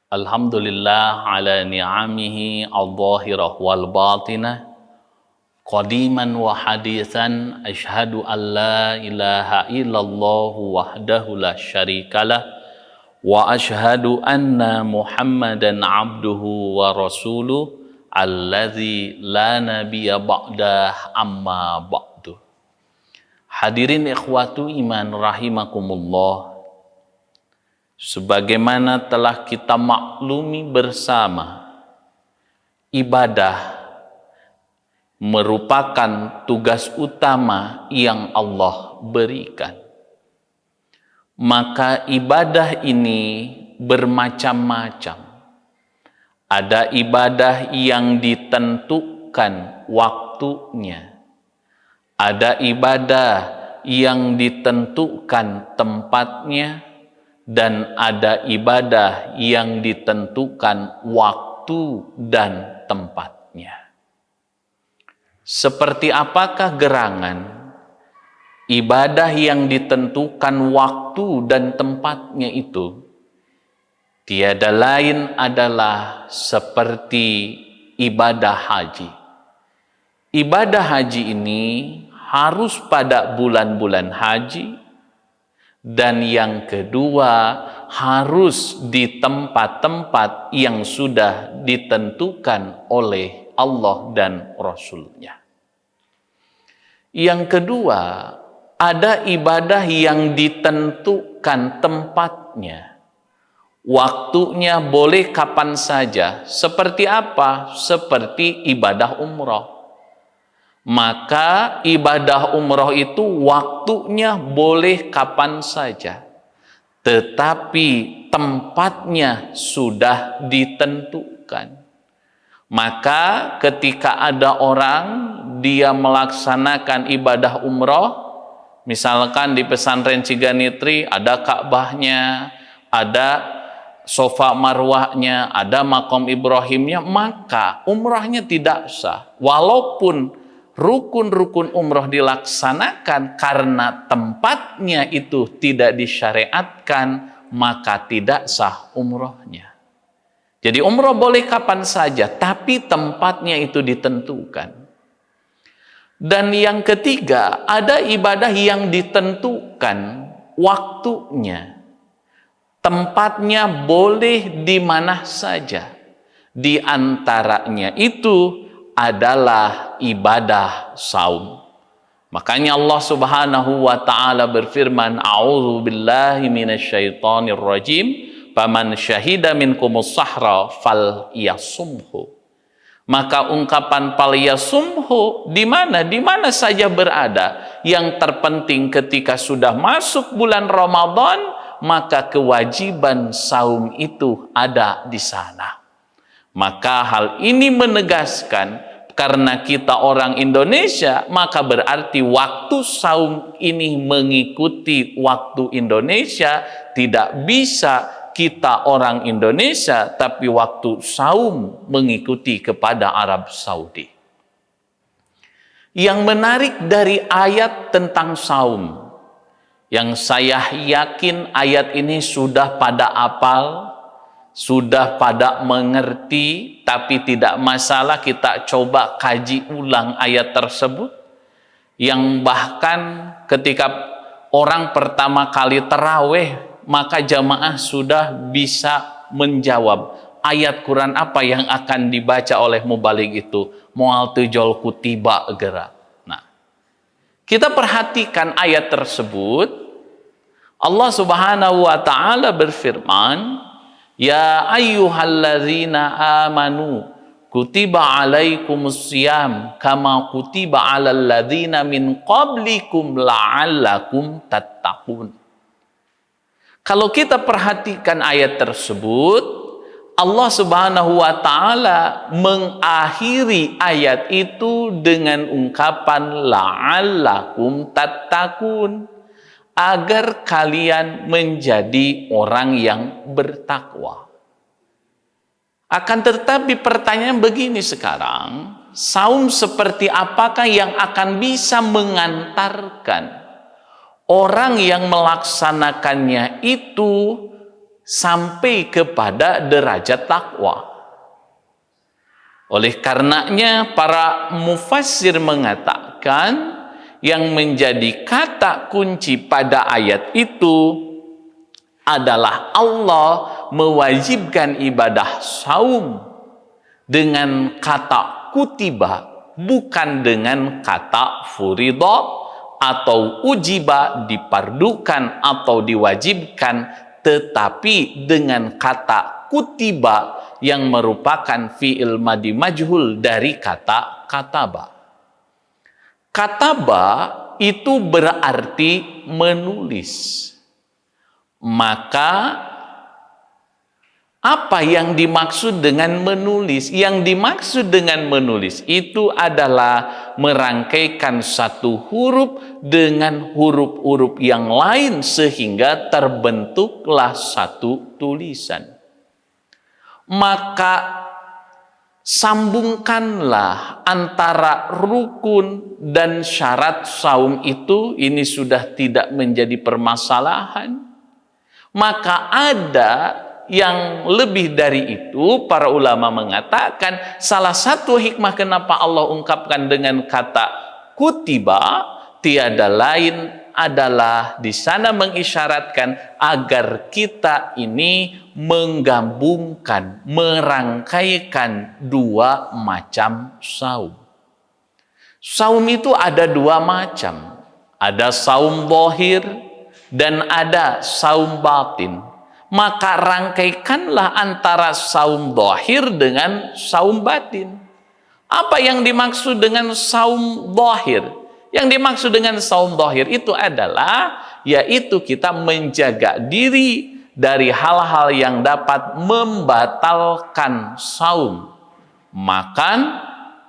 Alhamdulillah ala ni'amihi al-zahirah wal batinah qadiman wa hadithan ashhadu an la ilaha illallah wahdahu la syarikalah wa ashhadu anna muhammadan abduhu wa rasuluh alladzi la nabiyya ba'dah amma ba'du. Hadirin ikhwatu iman rahimakumullah, sebagaimana telah kita maklumi bersama, ibadah merupakan tugas utama yang Allah berikan. Maka ibadah ini bermacam-macam. Ada ibadah yang ditentukan waktunya. Ada ibadah yang ditentukan tempatnya. Dan ada ibadah yang ditentukan waktu dan tempatnya. Seperti apakah gerangan ibadah yang ditentukan waktu dan tempatnya itu? Tiada lain adalah seperti ibadah haji. Ibadah haji ini harus pada bulan-bulan haji. Dan yang kedua, harus di tempat-tempat yang sudah ditentukan oleh Allah dan Rasul-Nya. Yang kedua, ada ibadah yang ditentukan tempatnya. Waktunya boleh kapan saja. Seperti apa? Seperti ibadah umrah. Maka ibadah umroh itu waktunya boleh kapan saja. Tetapi tempatnya sudah ditentukan. Maka ketika ada orang dia melaksanakan ibadah umroh, misalkan di pesantren Ciganitri ada Ka'bahnya, ada Sofa Marwahnya, ada Maqam Ibrahimnya, maka umrahnya tidak sah. Walaupun rukun-rukun umroh dilaksanakan, karena tempatnya itu tidak disyariatkan, maka tidak sah umrohnya. Jadi umroh boleh kapan saja, tapi tempatnya itu ditentukan. Dan yang ketiga, ada ibadah yang ditentukan waktunya. Tempatnya boleh di mana saja. Di antaranya itu adalah ibadah saum. Makanya Allah Subhanahu wa taala berfirman, "A'udzu billahi minasyaitonir rajim, faman syahida minkumus sahra falyasumhu." Maka ungkapan falyasumhu di mana? Di mana saja berada. Yang terpenting ketika sudah masuk bulan Ramadan, maka kewajiban saum itu ada di sana. Maka hal ini menegaskan, karena kita orang Indonesia, maka berarti waktu saum ini mengikuti waktu Indonesia. Tidak bisa kita orang Indonesia, tapi waktu saum mengikuti kepada Arab Saudi. Yang menarik dari ayat tentang saum, yang saya yakin ayat ini sudah pada apal, sudah pada mengerti, tapi tidak masalah kita coba kaji ulang ayat tersebut. Yang bahkan ketika orang pertama kali tarawih, maka jamaah sudah bisa menjawab ayat Quran apa yang akan dibaca oleh mubaligh itu. Mu'al tujol kutiba gera. Nah, kita perhatikan ayat tersebut. Allah Subhanahu wa taala berfirman, "Ya ayyuhalladzina amanu kutiba alaikumus syiyam kama kutiba alal ladzina min qablikum la'allakum tattaqun." Kalau kita perhatikan ayat tersebut, Allah Subhanahu wa taala mengakhiri ayat itu dengan ungkapan la'allakum tattaqun, agar kalian menjadi orang yang bertakwa. Akan tetapi pertanyaan begini sekarang, saum seperti apakah yang akan bisa mengantarkan orang yang melaksanakannya itu sampai kepada derajat takwa. Oleh karenanya para mufassir mengatakan yang menjadi kata kunci pada ayat itu adalah Allah mewajibkan ibadah saum dengan kata kutiba, bukan dengan kata furidah atau ujiba, dipardukan atau diwajibkan, tetapi dengan kata kutiba yang merupakan fi'il madi majhul dari kata kataba. Kataba itu berarti menulis. Maka apa yang dimaksud dengan menulis? Yang dimaksud dengan menulis itu adalah merangkaikan satu huruf dengan huruf-huruf yang lain sehingga terbentuklah satu tulisan. Maka sambungkanlah antara rukun dan syarat saum itu, ini sudah tidak menjadi permasalahan. Maka ada yang lebih dari itu, para ulama mengatakan salah satu hikmah kenapa Allah ungkapkan dengan kata kutiba tiada lain adalah di sana mengisyaratkan agar kita ini menggabungkan, merangkaikan dua macam saum. Saum itu ada dua macam. Ada saum zahir dan ada saum batin. Maka rangkaikanlah antara saum zahir dengan saum batin. Apa yang dimaksud dengan saum zahir? Yang dimaksud dengan saum zahir itu adalah yaitu kita menjaga diri dari hal-hal yang dapat membatalkan saum. Makan,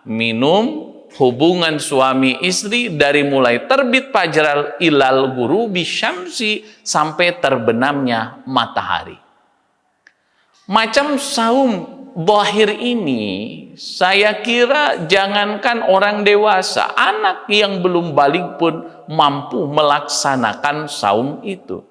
minum, hubungan suami istri dari mulai terbit fajar ilal ghurubi syamsi sampai terbenamnya matahari. Macam saum zahir ini saya kira jangankan orang dewasa, anak yang belum balik pun mampu melaksanakan saum itu.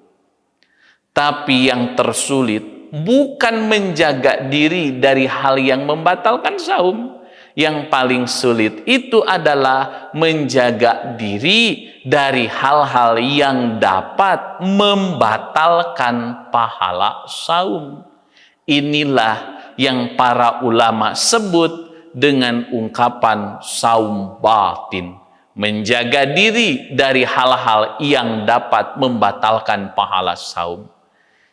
Tapi yang tersulit bukan menjaga diri dari hal yang membatalkan saum. Yang paling sulit itu adalah menjaga diri dari hal-hal yang dapat membatalkan pahala saum. Inilah yang para ulama sebut dengan ungkapan saum batin. Menjaga diri dari hal-hal yang dapat membatalkan pahala saum.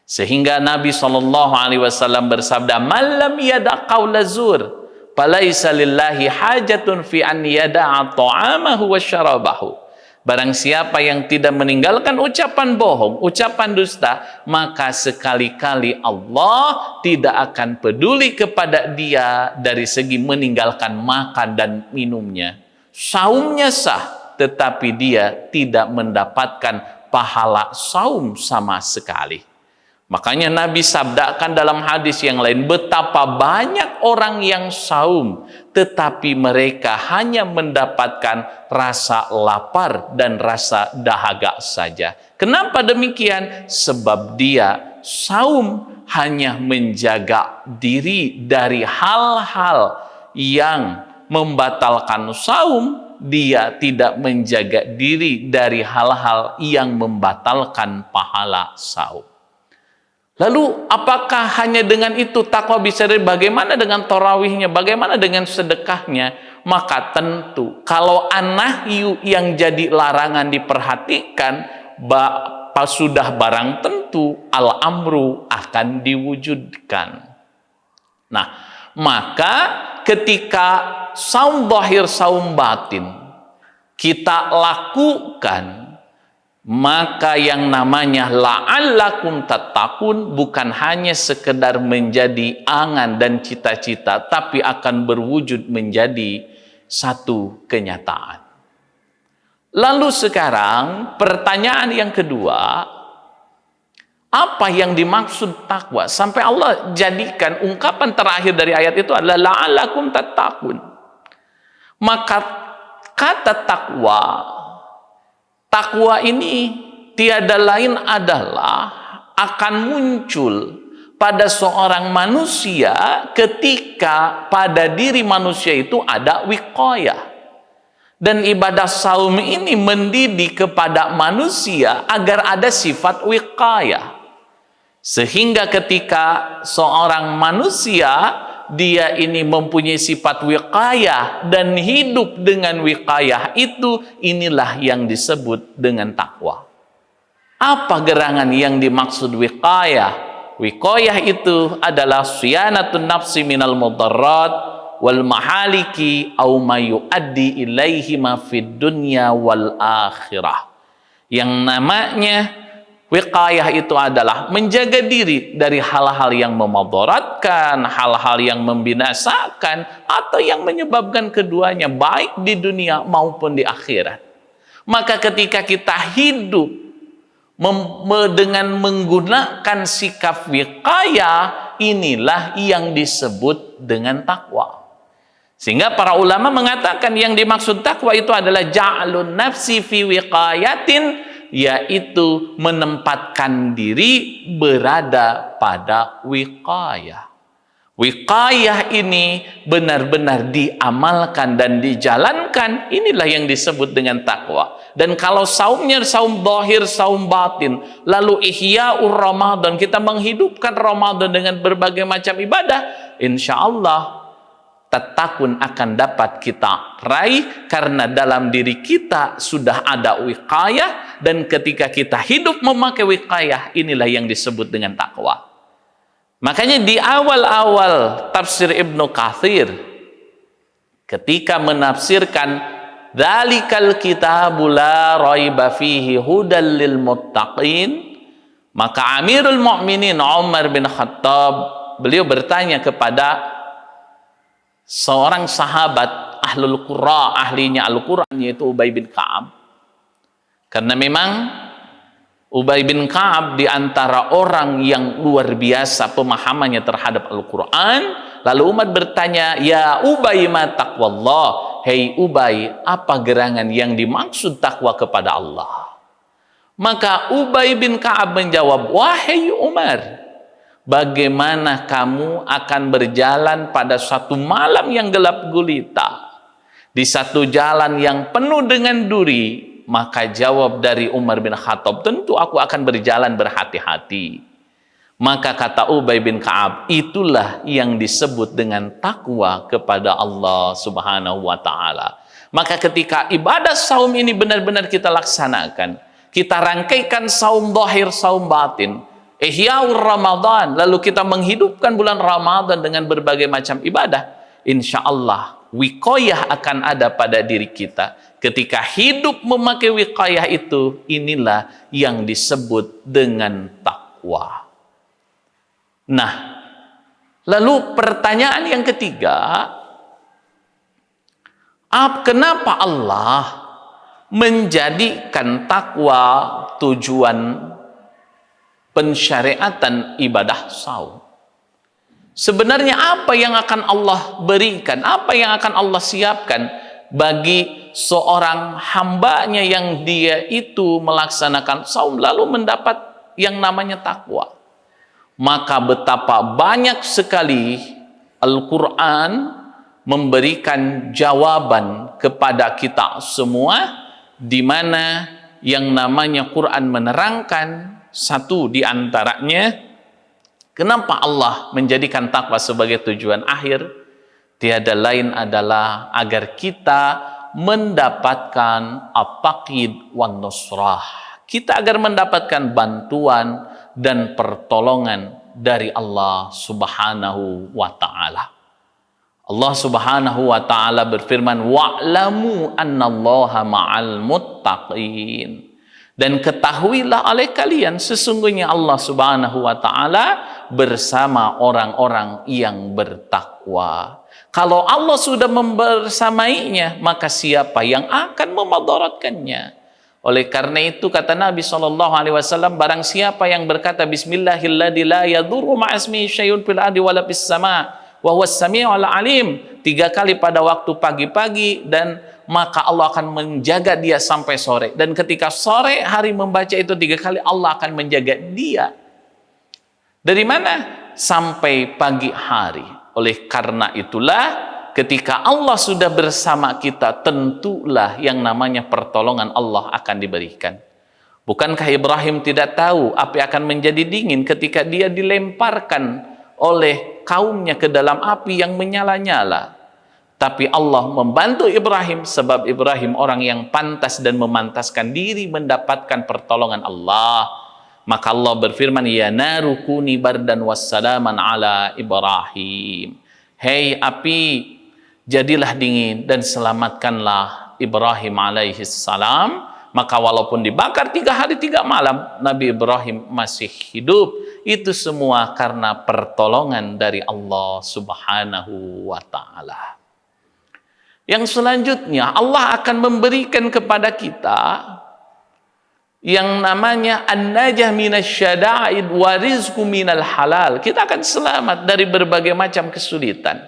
Sehingga Nabi SAW bersabda, "Man lam yada' qaula zur, falaisa lillahi hajatun fi an yada'a ta'amahu wa syarabahu." Barang siapa yang tidak meninggalkan ucapan bohong, ucapan dusta, maka sekali-kali Allah tidak akan peduli kepada dia dari segi meninggalkan makan dan minumnya. Saumnya sah, tetapi dia tidak mendapatkan pahala saum sama sekali. Makanya Nabi sabdakan dalam hadis yang lain, betapa banyak orang yang saum, tetapi mereka hanya mendapatkan rasa lapar dan rasa dahaga saja. Kenapa demikian? Sebab dia saum hanya menjaga diri dari hal-hal yang membatalkan saum, dia tidak menjaga diri dari hal-hal yang membatalkan pahala saum. Lalu apakah hanya dengan itu takwa bisa dari? Bagaimana dengan tarawihnya? Bagaimana dengan sedekahnya? Maka tentu kalau an-nahyu yang jadi larangan diperhatikan, sudah barang tentu al-amru akan diwujudkan. Nah, maka ketika saum zahir, saum batin kita lakukan, maka yang namanya la'allakum tattaqun bukan hanya sekedar menjadi angan dan cita-cita, tapi akan berwujud menjadi satu kenyataan. Lalu sekarang pertanyaan yang kedua, apa yang dimaksud takwa? Sampai Allah jadikan ungkapan terakhir dari ayat itu adalah la'allakum tattaqun. Maka kata takwa ini tiada lain adalah akan muncul pada seorang manusia ketika pada diri manusia itu ada wiqayah. Dan ibadah saum ini mendidik kepada manusia agar ada sifat wiqayah. Sehingga ketika seorang manusia dia ini mempunyai sifat wiqayah dan hidup dengan wiqayah itu, inilah yang disebut dengan takwa. Apa gerangan yang dimaksud wiqayah? Wiqayah itu adalah siyanatun nafsi minal mudarrat wal mahaliki au ma yuaddi ilaihi ma fid dunya wal akhirah. Yang namanya wiqayah itu adalah menjaga diri dari hal-hal yang memudaratkan, hal-hal yang membinasakan, atau yang menyebabkan keduanya baik di dunia maupun di akhirat. Maka ketika kita hidup dengan menggunakan sikap wiqayah, inilah yang disebut dengan takwa. Sehingga para ulama mengatakan yang dimaksud takwa itu adalah ja'lun nafsi fi wiqayatin, yaitu menempatkan diri berada pada wiqayah. Wiqayah ini benar-benar diamalkan dan dijalankan, inilah yang disebut dengan takwa. Dan kalau saumnya saum zahir, saum batin, lalu ihya'ur Ramadan, kita menghidupkan Ramadan dengan berbagai macam ibadah, insya Allah tatakun akan dapat kita raih, karena dalam diri kita sudah ada wiqayah, dan ketika kita hidup memakai wiqayah, inilah yang disebut dengan takwa. Makanya di awal-awal tafsir Ibnu Katsir ketika menafsirkan dzalikal kitabu la raiba fihi hudal lil muttaqin, maka Amirul Mukminin Umar bin Khattab beliau bertanya kepada seorang sahabat ahlul qura, ahlinya Al-Qur'an, yaitu Ubay bin Ka'ab. Karena memang Ubay bin Ka'ab di antara orang yang luar biasa pemahamannya terhadap Al-Quran. Lalu Umar bertanya, ya Ubay ma taqwallah, hei Ubay, apa gerangan yang dimaksud takwa kepada Allah? Maka Ubay bin Ka'ab menjawab, wahai Umar, bagaimana kamu akan berjalan pada satu malam yang gelap gulita, di satu jalan yang penuh dengan duri? Maka jawab dari Umar bin Khattab, tentu aku akan berjalan berhati-hati. Maka kata Ubay bin Ka'ab, itulah yang disebut dengan takwa kepada Allah Subhanahu wa ta'ala. Maka ketika ibadah saum ini benar-benar kita laksanakan, kita rangkaikan saum zahir, saum batin, ihya'ur Ramadan, lalu kita menghidupkan bulan Ramadan dengan berbagai macam ibadah, insya Allah wiqayah akan ada pada diri kita. Ketika hidup memakai wiqayah itu, inilah yang disebut dengan takwa. Nah, lalu pertanyaan yang ketiga, kenapa Allah menjadikan takwa tujuan pensyariatan ibadah saum? Sebenarnya apa yang akan Allah berikan, apa yang akan Allah siapkan bagi seorang hambanya yang dia itu melaksanakan saum lalu mendapat yang namanya takwa? Maka betapa banyak sekali Al-Quran memberikan jawaban kepada kita semua, di mana yang namanya Quran menerangkan satu di antaranya, kenapa Allah menjadikan takwa sebagai tujuan akhir? Tiada lain adalah agar kita mendapatkan apaqid wan nusrah. Kita agar mendapatkan bantuan dan pertolongan dari Allah Subhanahu wa ta'ala. Allah Subhanahu wa ta'ala berfirman, wa'lamu annallaha ma'al muttaqin. Dan ketahuilah oleh kalian, sesungguhnya Allah Subhanahu wa ta'ala bersama orang-orang yang bertakwa. Kalau Allah sudah membersamainya, maka siapa yang akan memudaratkannya? Oleh karena itu kata Nabi SAW, barang siapa yang berkata Bismillahilladzi la yadurru ma'asmihi syai'un fil ardi wala fis sama' wa huwas sami'ul alim, 3 kali pada waktu pagi-pagi, dan maka Allah akan menjaga dia sampai sore. Dan ketika sore hari membaca itu 3 kali, Allah akan menjaga dia. Dari mana? sampai pagi hari. Oleh karena itulah, ketika Allah sudah bersama kita, tentulah yang namanya pertolongan Allah akan diberikan. Bukankah Ibrahim tidak tahu apa yang akan menjadi dingin ketika dia dilemparkan oleh kaumnya ke dalam api yang menyala-nyala? Tapi Allah membantu Ibrahim, sebab Ibrahim orang yang pantas dan memantaskan diri mendapatkan pertolongan Allah. Maka Allah berfirman, ya naru kuni bardan wassalaman ala Ibrahim. Hei api, jadilah dingin dan selamatkanlah Ibrahim alaihi salam. Maka walaupun dibakar 3 hari 3 malam, Nabi Ibrahim masih hidup. Itu semua karena pertolongan dari Allah subhanahu wa ta'ala. Yang selanjutnya, Allah akan memberikan kepada kita yang namanya an-najah minasyada'id wa rizqu minal halal. Kita akan selamat dari berbagai macam kesulitan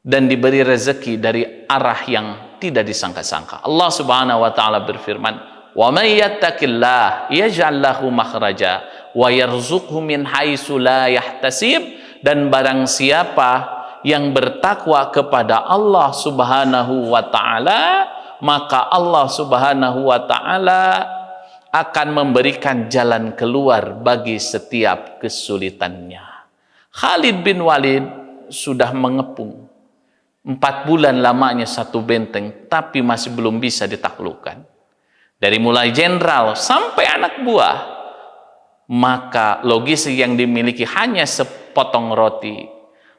dan diberi rezeki dari arah yang tidak disangka-sangka. Allah Subhanahu wa taala berfirman, "Wa may yattaqillah yaj'al lahu makhraja wa yarzuqhu min haitsu la yahtasib." Dan barang siapa yang bertakwa kepada Allah Subhanahu wa taala, maka Allah Subhanahu wa taala akan memberikan jalan keluar bagi setiap kesulitannya. Khalid bin Walid sudah mengepung 4 bulan lamanya satu benteng, tapi masih belum bisa ditaklukkan. Dari mulai jenderal sampai anak buah, maka logistik yang dimiliki hanya sepotong roti.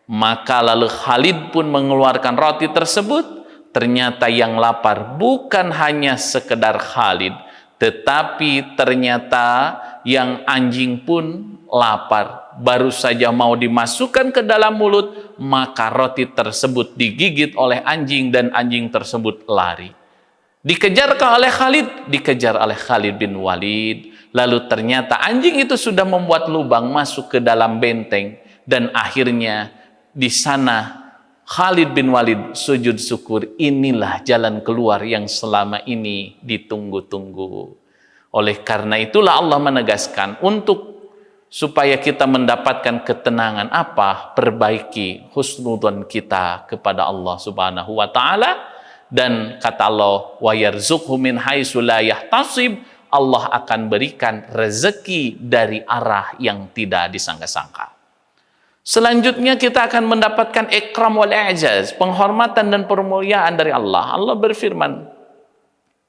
Maka lalu Khalid pun mengeluarkan roti tersebut. Ternyata yang lapar bukan hanya sekedar Khalid, tetapi ternyata yang anjing pun lapar. Baru saja mau dimasukkan ke dalam mulut, maka roti tersebut digigit oleh anjing dan anjing tersebut lari. Dikejarkah oleh Khalid? Dikejar oleh Khalid bin Walid. Lalu ternyata anjing itu sudah membuat lubang masuk ke dalam benteng, dan akhirnya di sana Khalid bin Walid sujud syukur. Inilah jalan keluar yang selama ini ditunggu-tunggu. Oleh karena itulah Allah menegaskan untuk supaya kita mendapatkan ketenangan apa? Perbaiki husnudzon kita kepada Allah Subhanahu wa taala, dan kata Allah, wa yarzuqhu min haitsu la yahtasib. Allah akan berikan rezeki dari arah yang tidak disangka-sangka. Selanjutnya kita akan mendapatkan ikram wal i'jaz, penghormatan dan permuliaan dari Allah. Allah berfirman,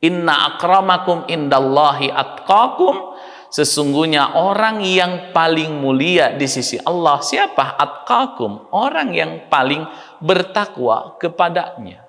"Inna akramakum indallahi atqakum." Sesungguhnya orang yang paling mulia di sisi Allah siapa? Atqakum, orang yang paling bertakwa kepadanya.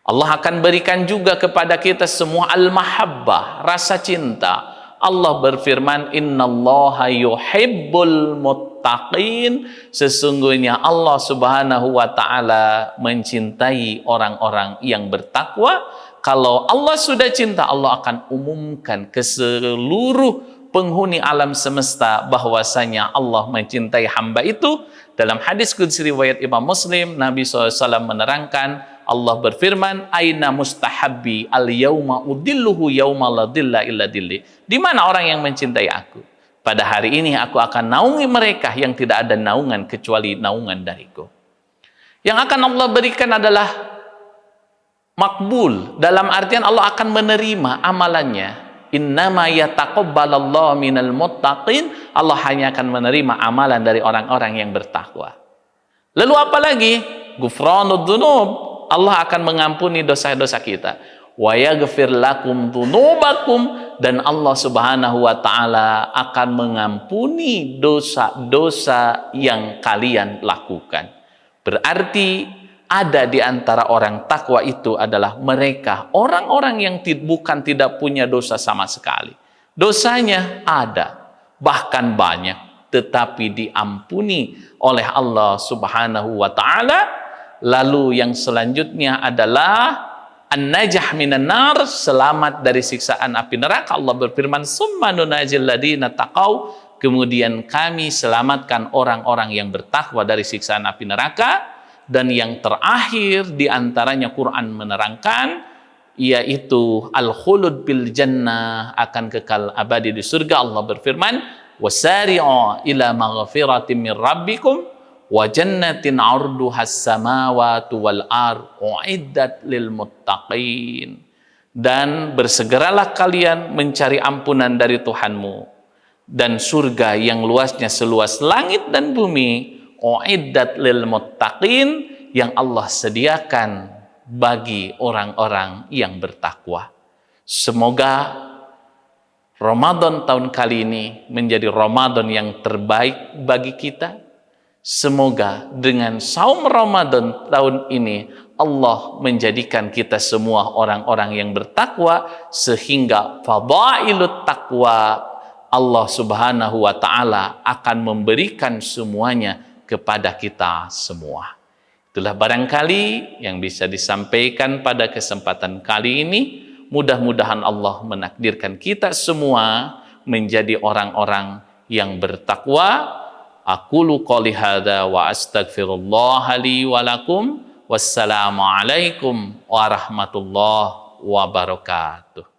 Allah akan berikan juga kepada kita semua al-mahabbah, rasa cinta. Allah berfirman, "Innallaha yuhibbul muttaqin." Sesungguhnya Allah Subhanahu wa taala mencintai orang-orang yang bertakwa. Kalau Allah sudah cinta, Allah akan umumkan ke seluruh penghuni alam semesta bahwasanya Allah mencintai hamba itu. Dalam hadis qudsi riwayat Imam Muslim, Nabi SAW menerangkan, Allah berfirman, "Aina mustahabbi al-yauma udilluhu yauma la dilla illa dilli." Di mana orang yang mencintai aku? Pada hari ini aku akan naungi mereka yang tidak ada naungan kecuali naungan dariku. Yang akan Allah berikan adalah makbul, dalam artian Allah akan menerima amalannya. Innama yataqabbalallahu minal muttaqin. Allah hanya akan menerima amalan dari orang-orang yang bertakwa. Lalu apa lagi? Ghufranud dzunub. Allah akan mengampuni dosa-dosa kita. Wa yaghfir lakum dzunubakum, dan Allah Subhanahu wa taala akan mengampuni dosa-dosa yang kalian lakukan. Berarti ada di antara orang takwa itu adalah mereka, orang-orang yang bukan tidak punya dosa sama sekali. Dosanya ada, bahkan banyak, tetapi diampuni oleh Allah Subhanahu wa taala. Lalu yang selanjutnya adalah an-najah minan nar, selamat dari siksaan api neraka. Allah berfirman, "Summa nunajil ladina taqau." Kemudian kami selamatkan orang-orang yang bertakwa dari siksaan api neraka. Dan yang terakhir di antaranya Quran menerangkan, yaitu al-khulud bil jannah, akan kekal abadi di surga. Allah berfirman, wasari'u ila maghfiratin min rabbikum wa jannatin 'arduhas samawati wal ard uiddat lil muttaqin. Dan bersegeralah kalian mencari ampunan dari Tuhanmu, dan surga yang luasnya seluas langit dan bumi, uiddat lil muttaqin, yang Allah sediakan bagi orang-orang yang bertakwa. Semoga Ramadan tahun kali ini menjadi Ramadan yang terbaik bagi kita. Semoga dengan saum Ramadan tahun ini Allah menjadikan kita semua orang-orang yang bertakwa, sehingga fadailut takwa Allah Subhanahu wa taala akan memberikan semuanya kepada kita semua. Itulah barangkali yang bisa disampaikan pada kesempatan kali ini. Mudah-mudahan Allah menakdirkan kita semua menjadi orang-orang yang bertakwa. Aqulu qouli hadza wa astaghfirullah li wa lakum. Wassalamualaikum warahmatullahi wabarakatuh.